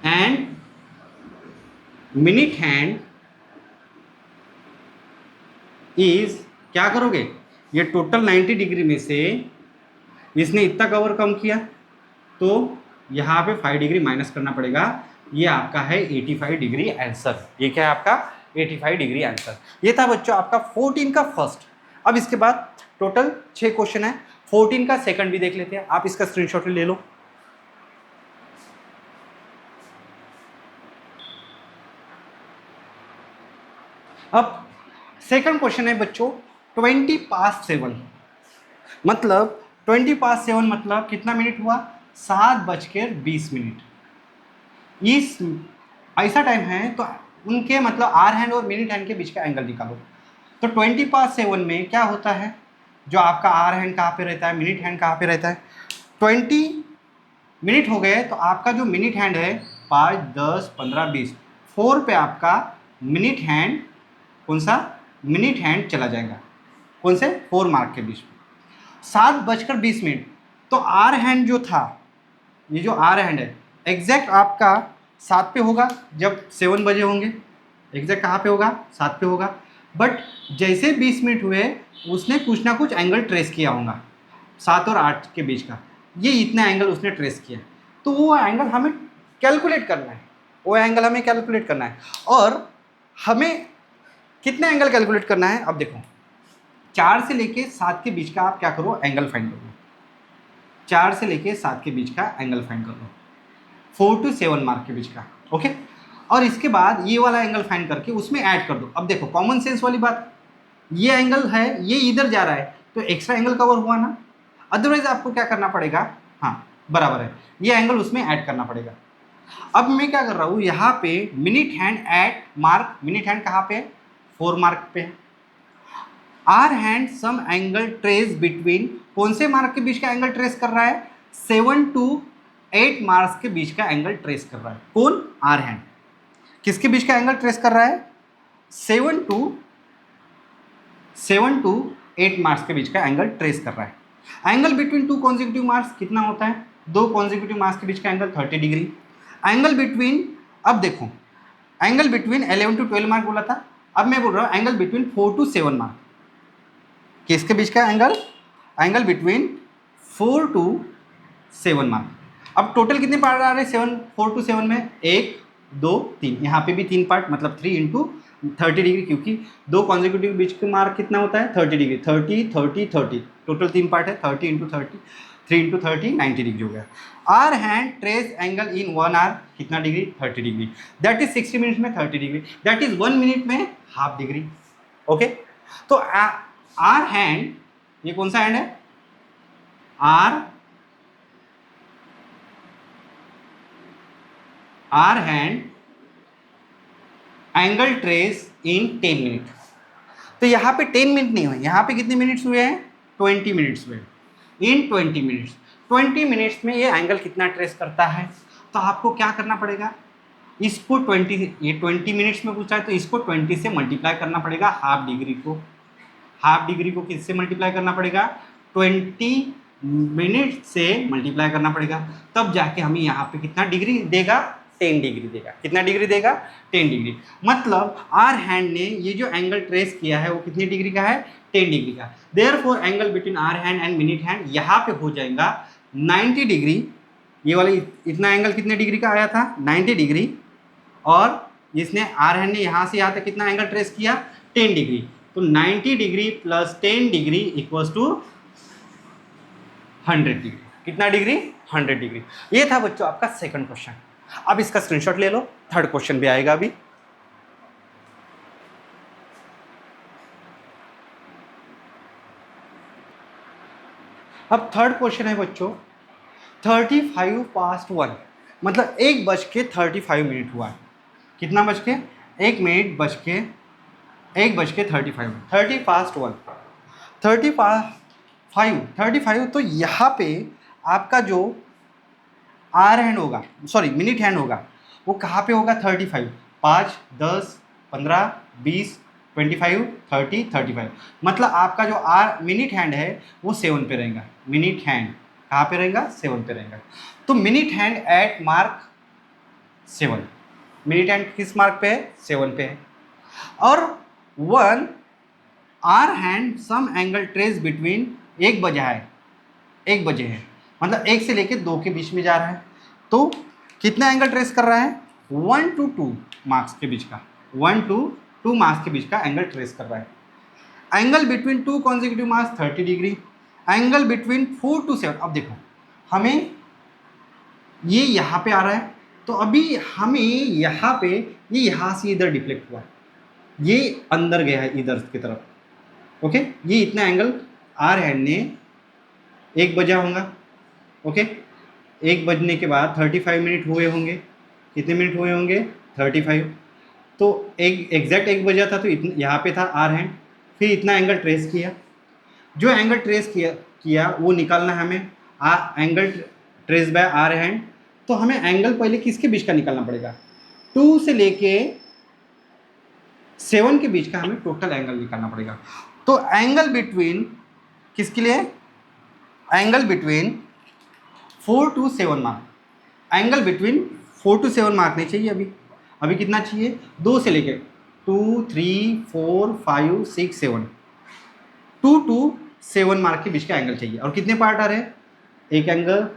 and minute hand is, क्या करोगे, ये टोटल 90 डिग्री में से इसने इतना कवर कम किया, तो यहाँ पे 5 डिग्री माइनस करना पड़ेगा, ये आपका है 85 डिग्री आंसर। ये क्या है आपका 85 डिग्री आंसर। ये था बच्चों आपका 14 का फर्स्ट। अब इसके बाद टोटल 6 क्वेश्चन है, 14 का सेकंड भी देख लेते हैं। आप इसका स्क्रीनशॉट ले लो। अब सेकंड क्वेश्चन है बच्चों 20 पास 7, मतलब 20 पास 7 मतलब कितना मिनट हुआ, 7:20। इस ऐसा टाइम है तो उनके मतलब आर हैंड और मिनट हैंड के बीच का एंगल निकालो। तो 20 पास 7 में क्या होता है, जो आपका आर हैंड कहाँ पे रहता है, मिनट हैंड कहाँ पे रहता है, 20 मिनट हो गए तो आपका जो मिनट हैंड है 5 10 15 20, 4 पे आपका मिनट हैंड, कौन सा, मिनट हैंड चला जाएगा, कौन से, 4 मार्क के बीच में। 7:20, तो आर हैंड जो था, ये जो आर हैंड है एग्जैक्ट आपका 7 पे होगा, जब 7 बजे होंगे एग्जैक्ट कहाँ पे होगा, 7 पे होगा। बट जैसे 20 मिनट हुए उसने कुछ ना कुछ एंगल ट्रेस किया होगा 7 और 8 के बीच का, ये इतना एंगल उसने ट्रेस किया, तो वो एंगल हमें कैलकुलेट करना है, वो एंगल हमें कैलकुलेट करना है। और हमें कितना एंगल कैलकुलेट करना है, अब देखो 4 से लेके 7 के बीच का आप क्या करो, एंगल फाइंड कर लो। 4 से लेके 7 के बीच का एंगल फाइंड कर लो, 4 to 7 मार्क के बीच का। ओके, और इसके बाद ये वाला एंगल फाइंड करके उसमें ऐड कर दो। अब देखो कॉमन सेंस वाली बात, ये एंगल है, ये इधर जा रहा है तो एक्स्ट्रा एंगल कवर हुआ ना, अदरवाइज आपको क्या करना पड़ेगा, हाँ बराबर है, ये एंगल उसमें ऐड करना पड़ेगा। अब मैं क्या कर रहा हूँ, यहाँ पे minute hand at mark, minute hand कहाँ पे, 4 मार्क पे। Hour hand some angle trace between, कौन से मार्क के बीच का एंगल ट्रेस कर रहा है, 7 to 8 मार्क्स के बीच का एंगल ट्रेस कर रहा है। कौन, आर हैंड, किसके बीच का एंगल ट्रेस कर रहा है, 7 to 8 मार्क्स के बीच का एंगल ट्रेस कर रहा है। एंगल बिटवीन 2 कॉन्जिक्यूटिव मार्क्स कितना होता है, 2 कॉन्जिक्यूटिव मार्क्स के बीच का एंगल 30 डिग्री। एंगल बिटवीन, अब देखो एंगल बिटवीन 11 to 12 मार्क बोला था, अब मैं बोल रहा हूँ एंगल बिटवीन 4 to 7 मार्क, किसके बीच का angle, angle between 4 to 7 mark. अब टोटल कितने पार्ट आ रहे हैं 4 to 7 में, 1 2 3, यहाँ पे भी 3 पार्ट, मतलब 3 into 30 डिग्री, क्योंकि दो कॉन्जिक्यूटिव बीच के मार्क कितना होता है 30 डिग्री, 30 30 30, टोटल 3 पार्ट है, 30 इंटू 30, 3 इंटू 30 90 डिग्री हो गया। Hour hand trace angle in 1 hour कितना degree 30 degree, that is 60 minute में 30 डिग्री, दैट इज 1 मिनट में हाफ डिग्री। ओके, तो आर हैंड, ये कौन सा हैंड है, hour hand angle trace in 10 minute. तो यहाँ पे 10 मिनट नहीं हुए, यहाँ पे कितने मिनट्स हुए हैं 20 मिनट्स हुए। इन 20 मिनट्स, 20 मिनट्स में ये एंगल कितना ट्रेस करता है, तो आपको क्या करना पड़ेगा, इसको 20, ये 20 मिनट्स में पूछा है तो इसको 20 से मल्टीप्लाई करना पड़ेगा, हाफ डिग्री को, हाफ डिग्री को किससे मल्टीप्लाई करना पड़ेगा 20 मिनट से मल्टीप्लाई करना पड़ेगा, तब जाके हमें यहाँ पे कितना डिग्री देगा 10 डिग्री देगा। कितना डिग्री देगा 10 डिग्री। मतलब आर हैंड ने ये जो एंगल ट्रेस किया है वो कितनी डिग्री का है 10 डिग्री का। Therefore angle between hour hand and minute hand यहाँ पे हो जाएगा 90 डिग्री। ये वाला इतना एंगल कितने डिग्री का आया था 90 डिग्री, और इसने आर हैंड ने यहाँ से यहाँ तक कितना एंगल ट्रेस किया 10 डिग्री, तो 90 degree plus 10 degree equals to 100 degree. कितना डिग्री 100 डिग्री। ये था बच्चों आपका सेकंड क्वेश्चन। अब इसका स्क्रीनशॉट ले लो, थर्ड क्वेश्चन भी आएगा अभी। अब थर्ड क्वेश्चन है बच्चों 35 पास्ट 1, मतलब 1:35 हुआ है। कितना बज के 1 मिनट बज के 1:35, 30 पास्ट 1, 35, तो यहाँ पे आपका जो आर हैंड होगा, सॉरी मिनट हैंड होगा, वो कहाँ पे होगा 35, 5 10 15 20 25 30 35, मतलब आपका जो आर मिनट हैंड है वो 7 पे रहेगा। मिनट हैंड कहाँ पे रहेगा 7 पे रहेगा। तो minute hand at mark 7, minute hand किस मार्क पे है 7 पे है। और 1 hour hand some angle trace between 1 बजे है, मतलब 1 से लेके 2 के बीच में जा रहा है, तो कितना एंगल ट्रेस कर रहा है 1 to 2 मार्क्स के बीच का, 1 to 2 मार्क्स के बीच का एंगल ट्रेस कर रहा है। Angle between 2 consecutive marks 30 degree, angle between 4 to 7। अब देखो हमें ये यहाँ पे आ रहा है, तो अभी हमें यहाँ पे ये यहाँ से इधर डिफ्लेक्ट हुआ है, ये अंदर गया है इधर की तरफ। ओके, ये इतना एंगल आर हैंड ने 1 बजा होगा। ओके, 1 बजने के बाद 35 मिनट हुए होंगे। कितने मिनट हुए होंगे 35, तो एक एग्जैक्ट 1 बजा था तो इतना यहाँ पे था आर हैंड, फिर इतना एंगल ट्रेस किया। जो एंगल ट्रेस किया वो निकालना है हमें, angle trace by hour hand. तो हमें एंगल पहले किसके बीच का निकालना पड़ेगा 2 से लेके 7 के बीच का हमें टोटल एंगल निकालना पड़ेगा। तो एंगल बिटवीन किसके लिए, angle between 4 to 7 mark, angle between 4 to 7 mark नहीं चाहिए अभी कितना चाहिए 2 से लेके 2 3 4 5 6 7, 2 to 7 मार्क के बीच का एंगल चाहिए। और कितने पार्ट आ रहे हैं, एक एंगल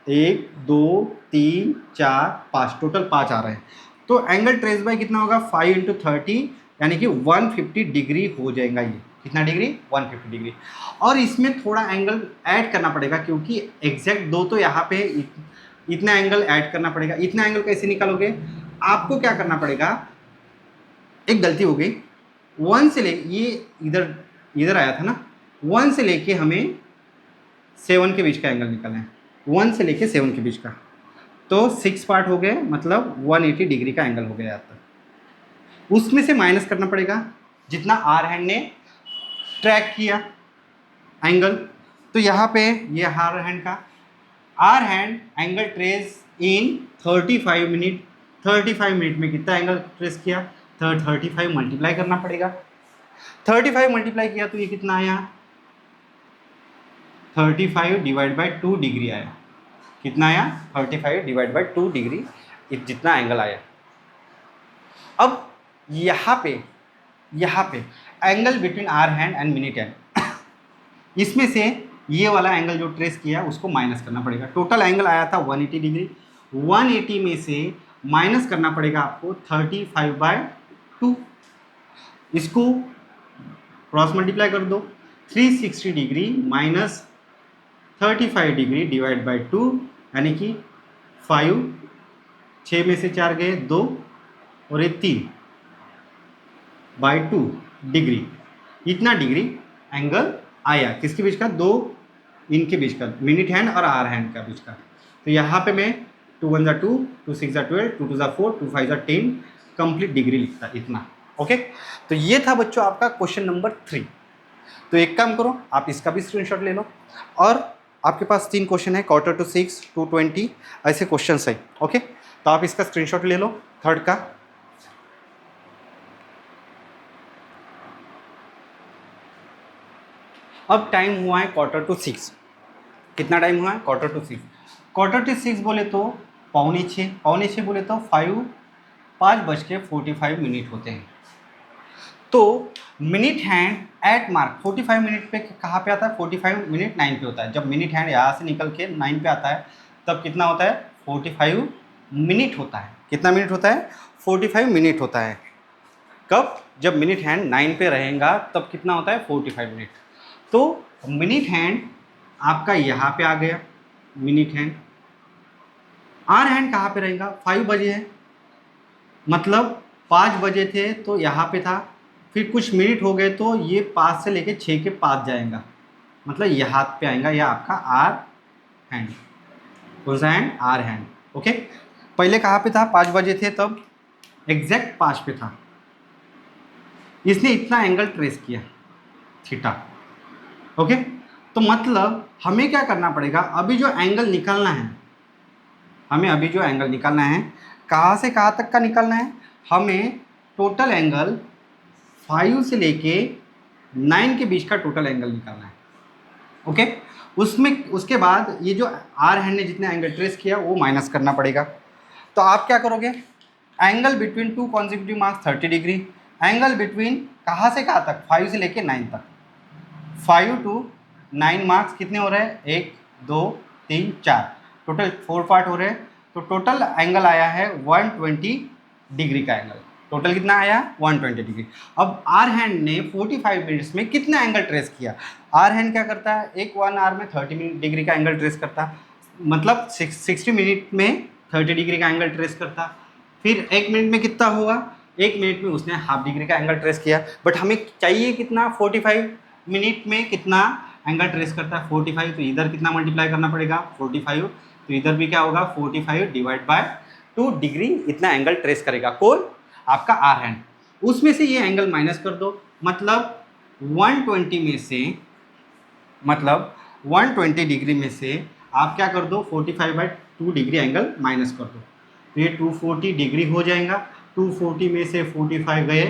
1 2 3 4 5, टोटल 5 आ रहे हैं। तो एंगल ट्रेस बाय कितना होगा 5 into 30, यानी कि 150 डिग्री हो जाएगा। ये कितना डिग्री 150 डिग्री। और इसमें थोड़ा एंगल ऐड करना पड़ेगा, क्योंकि एग्जैक्ट 2 तो यहाँ पे इतना एंगल ऐड करना पड़ेगा। इतना एंगल कैसे निकालोगे, आपको क्या करना पड़ेगा, एक गलती हो गई 1 से ले, ये इधर आया था ना, 1 से लेके हमें 7 के बीच का एंगल निकालना है, 1 से लेके 7 के बीच का, तो 6 पार्ट हो गए, मतलब 180 डिग्री का एंगल हो गया यहाँ तक। उसमें से माइनस करना पड़ेगा जितना आर हैंड ने ट्रैक किया एंगल। तो यहाँ पे ये आर हैंड का, hour hand angle trace in 35 minute, 35 minute में कितना एंगल ट्रेस किया, 35 मल्टीप्लाई करना पड़ेगा। 35 मल्टीप्लाई किया तो ये कितना आया 35 डिवाइड बाई 2 डिग्री आया। कितना आया 35 डिवाइड बाई 2 डिग्री, जितना एंगल आया। अब यहाँ पे angle between hour hand and minute hand, इसमें से ये वाला एंगल जो ट्रेस किया उसको माइनस करना पड़ेगा। टोटल एंगल आया था 180 डिग्री, 180 में से माइनस करना पड़ेगा आपको 35/2। इसको क्रॉस मल्टीप्लाई कर दो, 360 degree minus 35 degree divide by 2 यानी कि 5, 6 में से 4 गए 2 और ये 3 बाई 2 डिग्री, इतना डिग्री एंगल आया किसके बीच का, दो इनके बीच का, मिनिट हैंड और आर हैंड का बीच का। तो यहाँ पे मैं 2 1 2, 2 6 12, 2 2 4, 2 5 10 कंप्लीट डिग्री लिखता इतना। ओके, तो ये था बच्चों आपका क्वेश्चन नंबर 3। तो एक काम करो, आप इसका भी स्क्रीनशॉट ले लो, और आपके पास 3 क्वेश्चन है, 1/4 to 6 to 20 ऐसे क्वेश्चन है। ओके, तो आप इसका स्क्रीनशॉट ले लो थर्ड का। अब टाइम हुआ है 1/4 to 6। कितना टाइम हुआ है, 1/4 to 6। 1/4 to 6 बोले तो 5:45, 5:45 बोले तो 5:45 होते हैं। तो minute hand at mark 45 minute पे कहाँ पे आता है, 45 मिनट 9 पे होता है। जब मिनट हैंड यहाँ से निकल के 9 पे आता है तब कितना होता है, 45 मिनट होता है। कितना मिनट होता है, 45 मिनट होता है। कब, जब मिनट हैंड 9 पे रहेगा तब कितना होता है, 45 मिनट। तो मिनट हैंड आपका यहाँ पे आ गया, मिनट हैंड। आर हैंड कहाँ पे रहेगा, 5 बजे है, मतलब 5 बजे थे तो यहाँ पे था, फिर कुछ मिनट हो गए तो ये 5 से लेके 6 के पास जाएगा, मतलब ये हाथ पे आएगा, यह आपका आर हैंड। कौन सा हैंड, आर हैंड। ओके, पहले कहाँ पे था, 5 बजे थे तब एग्जैक्ट 5 पे था, इसने इतना एंगल ट्रेस किया थीटा। ओके, तो मतलब हमें क्या करना पड़ेगा, अभी जो एंगल निकालना है, हमें अभी जो एंगल निकालना है, कहाँ से कहाँ तक का निकालना है, हमें टोटल एंगल 5 से लेके 9 के बीच का टोटल एंगल निकालना है। ओके, उसमें उसके बाद ये जो आर हैंड ने जितने एंगल ट्रेस किया वो माइनस करना पड़ेगा। तो आप क्या करोगे, angle between 2 consecutive marks 30 degree, angle between कहाँ से कहाँ तक, 5 से लेके 9 तक, 5 to 9 मार्क्स कितने हो रहे हैं, 1 2 3 4, टोटल 4 पार्ट हो रहे हैं। तो टोटल एंगल आया है 120 डिग्री का एंगल। टोटल कितना आया, 120 डिग्री। अब आर हैंड ने 45 मिनट्स में कितना एंगल ट्रेस किया, आर हैंड क्या करता है, एक 1 आवर में 30 डिग्री का एंगल ट्रेस करता, मतलब 60 मिनट में 30 डिग्री का एंगल ट्रेस करता। फिर 1 मिनट में कितना हुआ, 1 मिनट में उसने हाफ डिग्री का एंगल ट्रेस किया। बट हमें चाहिए कितना, 45 मिनट में कितना एंगल ट्रेस करता है, 45। तो इधर कितना मल्टीप्लाई करना पड़ेगा, 45। तो इधर भी क्या होगा, 45 डिवाइड बाय 2 डिग्री, इतना एंगल ट्रेस करेगा कौन, आपका आर हैंड। उसमें से ये एंगल माइनस कर दो, मतलब 120 में से, मतलब 120 डिग्री में से आप क्या कर दो, 45/2 डिग्री एंगल माइनस कर दो, तो ये 240 डिग्री हो जाएगा। 240 में से 45 गए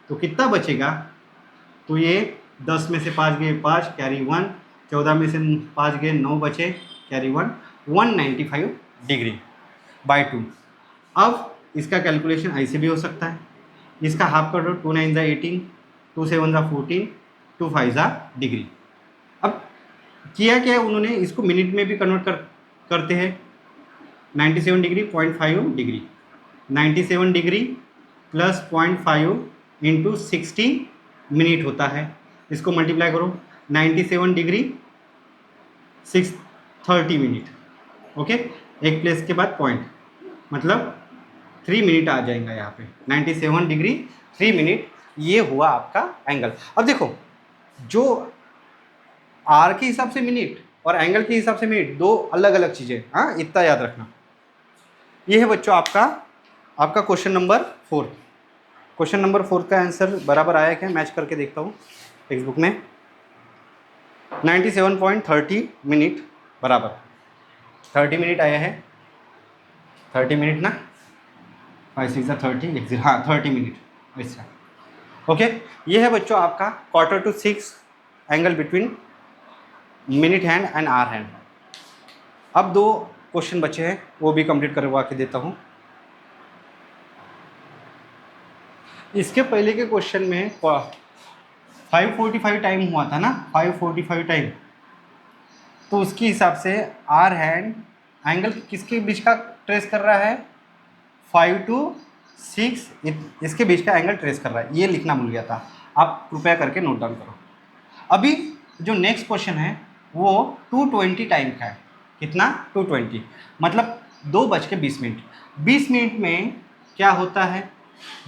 तो कितना बचेगा, तो ये 10 में से 5 गए 5, कैरी 1, 14 में से 5 गए 9 बचे, कैरी 1, 195 डिग्री बाई 2। अब इसका कैलकुलेशन ऐसे भी हो सकता है, इसका हाफ कर दो, 2 9 ज़ा 18, 2 7 ज़ा 14, 2 5 ज़ा डिग्री। अब किया क्या है उन्होंने, इसको मिनट में भी कन्वर्ट करते हैं। 97 degree 0.5 degree, 97 degree plus 0.5 into 60 minute होता है। इसको मल्टीप्लाई करो, 97 डिग्री 630 मिनट। ओके, एक प्लेस के बाद पॉइंट, मतलब 3 मिनट आ जाएगा यहाँ पे, 97 डिग्री 3 मिनट, ये हुआ आपका एंगल। अब देखो, जो आर के हिसाब से मिनट और एंगल के हिसाब से मिनट, दो अलग अलग चीज़ें, हाँ इतना याद रखना। ये है बच्चों आपका क्वेश्चन नंबर 4। क्वेश्चन नंबर 4 का आंसर बराबर आया क्या, मैच करके देखता हूँ टेक्स्ट बुक में। 97.30 मिनट बराबर 30 मिनट आया है, 30 मिनट ना, 5 6 30, हाँ 30 मिनट ऐसा। ओके, ये है बच्चों आपका 1/4 to 6 angle between minute hand and hour hand. अब 2 क्वेश्चन बचे हैं, वो भी कंप्लीट करवा के देता हूँ। इसके पहले के क्वेश्चन में 545 टाइम हुआ था ना, 545 टाइम, तो उसके हिसाब से आर हैंड एंगल किसके बीच का ट्रेस कर रहा है, 5 to 6 इसके बीच का एंगल ट्रेस कर रहा है, ये लिखना भूल गया था, आप कृपया करके नोट डाउन करो। अभी जो नेक्स्ट क्वेश्चन है वो 2:20 टाइम का है। कितना? 2:20 मतलब 2:20। 20 मिनट में क्या होता है?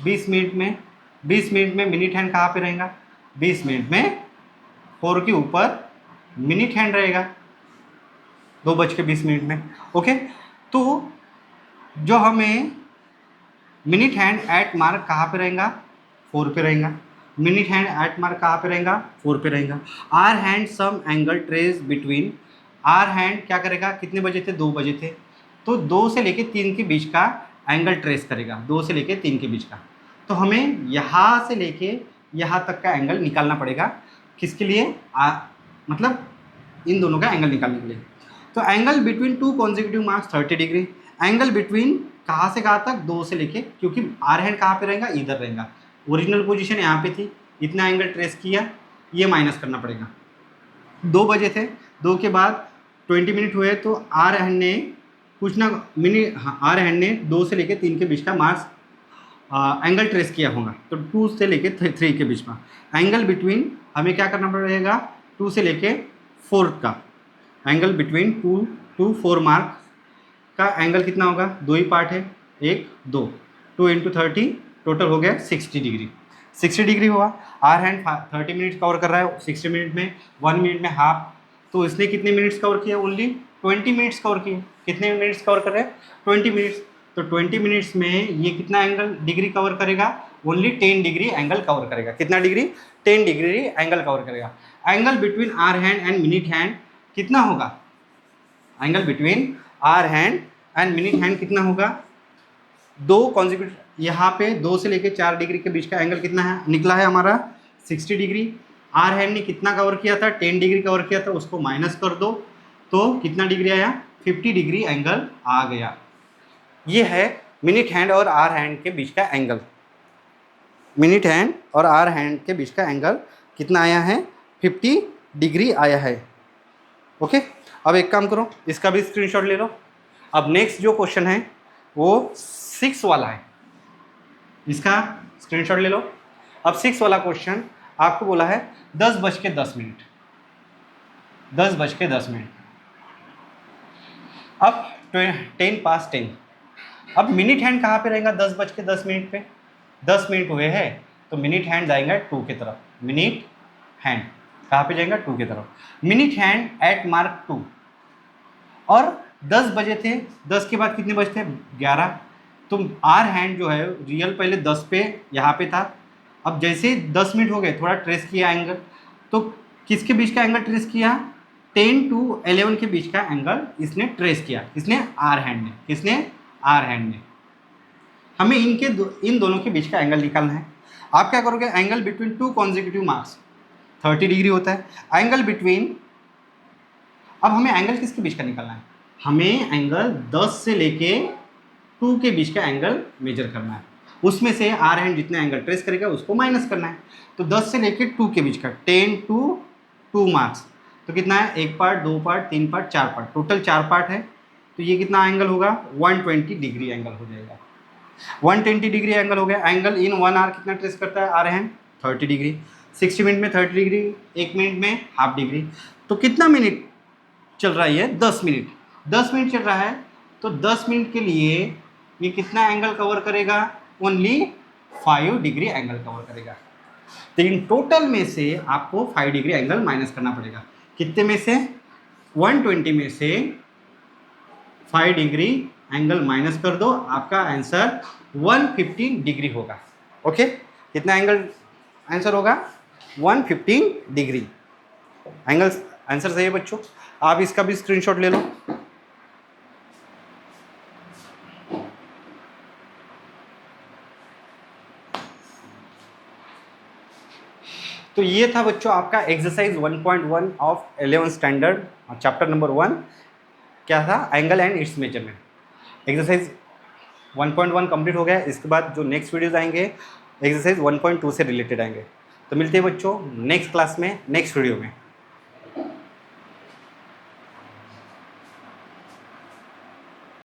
20 मिनट में मिनट हैंड कहाँ पे रहेगा? 20 मिनट में 4 के ऊपर मिनट हैंड रहेगा 2:20 में। ओके, तो जो हमें मिनट हैंड एट मार्क कहाँ पे रहेगा? 4 पे रहेगा। मिनट हैंड एट मार्क कहाँ पे रहेगा? 4 पे रहेगा। Hour hand some angle trace between, hour hand क्या करेगा? कितने बजे थे? 2 बजे थे, तो 2 से लेके 3 के बीच का एंगल ट्रेस करेगा, 2 से लेके 3 के बीच का। तो हमें यहाँ से लेके यहाँ तक का एंगल निकालना पड़ेगा। किसके लिए? मतलब इन दोनों का एंगल निकालने के लिए। तो angle between 2 consecutive marks 30 degree. Angle between कहाँ से कहाँ तक? 2 से लेके, क्योंकि आर हैंड कहाँ पे रहेगा? इधर रहेगा। ओरिजिनल पोजीशन यहाँ पे थी, इतना एंगल ट्रेस किया, ये माइनस करना पड़ेगा। 2 बजे थे, 2 के बाद 20 मिनट हुए, तो आर हैंड ने कुछ ना मिनट, हाँ, आर हैंड ने 2 से लेके 3 के बीच का मार्क्स एंगल ट्रेस किया होगा, तो 2 से लेके 3 के बीच में एंगल बिटवीन हमें क्या करना पड़ेगा? 2 से लेके 4 का एंगल बिटवीन 2 to 4 मार्क का एंगल कितना होगा? 2 ही पार्ट है, 1 2, 2 × 30 टोटल हो गया 60 डिग्री। 60 डिग्री हुआ। आर हैंड 30 मिनट कवर कर रहा है, 60 मिनट में 1 मिनट में हाफ, तो इसने कितने मिनट्स कवर किया? ओनली 20 मिनट्स कवर किए। कितने मिनट्स कवर कर रहे हैं? 20 मिनट्स। तो 20 मिनट्स में ये कितना एंगल डिग्री कवर करेगा? ओनली 10 डिग्री एंगल कवर करेगा। कितना डिग्री? 10 डिग्री एंगल कवर करेगा। Angle between hour hand and minute hand कितना होगा? Angle between hour hand and minute hand कितना होगा? 2 कॉन्जिक्यूटिव, यहाँ पे 2 से लेके 4 डिग्री के बीच का एंगल कितना है? निकला है हमारा 60 डिग्री। आर हैंड ने कितना कवर किया था? 10 डिग्री कवर किया था, उसको माइनस कर दो तो कितना डिग्री आया? 50 डिग्री एंगल आ गया। ये है मिनट हैंड और आर हैंड के बीच का एंगल। मिनट हैंड और आर हैंड के बीच का एंगल कितना आया है? 50 डिग्री आया है। ओके, अब एक काम करो, इसका भी स्क्रीनशॉट ले लो। अब नेक्स्ट जो क्वेश्चन है वो 6 वाला है, इसका स्क्रीनशॉट ले लो। अब 6 वाला क्वेश्चन आपको बोला है 10:10। 10:10। अब 10:10। अब मिनट हैंड कहाँ पे रहेगा? 10:10 पे 10 मिनट हुए हैं, तो मिनट हैंड जाएगा 2 की तरफ। मिनट हैंड कहाँ पे जाएगा? 2 की तरफ। मिनट हैंड एट मार्क 2, और 10 बजे थे, 10 के बाद कितने बजे थे? 11। तो आर हैंड जो है रियल पहले 10 पे यहाँ पे था, अब जैसे 10 मिनट हो गए थोड़ा ट्रेस किया एंगल, तो किसके बीच का एंगल ट्रेस किया? 10 to 11 के बीच का एंगल इसने ट्रेस किया। किसने? आर हैंड ने। किसने? आर हैंड ने। हमें इन दोनों के बीच का एंगल निकालना है। आप क्या करोगे? Angle between 2 consecutive marks 30 degree होता है। एंगल बिटवीन, अब हमें एंगल किसके बीच का निकालना है? हमें एंगल 10 से लेके 2 के बीच का एंगल मेजर करना है। उसमें से आर हैंड जितना एंगल ट्रेस करेगा उसको माइनस करना है। तो 10 से लेके 2 के बीच का 10 to 2 मार्क्स, तो कितना है? 1 part, 2 part, 3 part, 4 part, total 4 part है। तो ये कितना एंगल होगा? 120 डिग्री एंगल हो जाएगा। 120 डिग्री एंगल हो गया। एंगल इन 1 आवर कितना ट्रेस करता है आर हैंड? 30 डिग्री। 60 मिनट में 30 डिग्री, 1 मिनट में हाफ डिग्री। तो कितना मिनट चल रहा है? ये 10 मिनट। 10 मिनट चल रहा है, तो 10 मिनट के लिए ये कितना एंगल कवर करेगा? ओनली 5 डिग्री एंगल कवर करेगा। लेकिन टोटल में से आपको 5 डिग्री एंगल माइनस करना पड़ेगा। कितने में से? 120 में से 5 डिग्री एंगल माइनस कर दो, आपका आंसर 115 डिग्री होगा। ओके, कितना एंगल आंसर होगा? 115 डिग्री एंगल आंसर सही है बच्चों। आप इसका भी स्क्रीनशॉट ले लो। तो ये था बच्चों आपका exercise 1.1 of 11th standard, chapter number 1 क्या था? Angle and its measurement. Exercise 1.1 complete हो गया। इसके बाद जो नेक्स्ट वीडियोज आएंगे एक्सरसाइज 1.2 से रिलेटेड आएंगे। तो मिलते हैं बच्चों नेक्स्ट क्लास में, नेक्स्ट वीडियो में।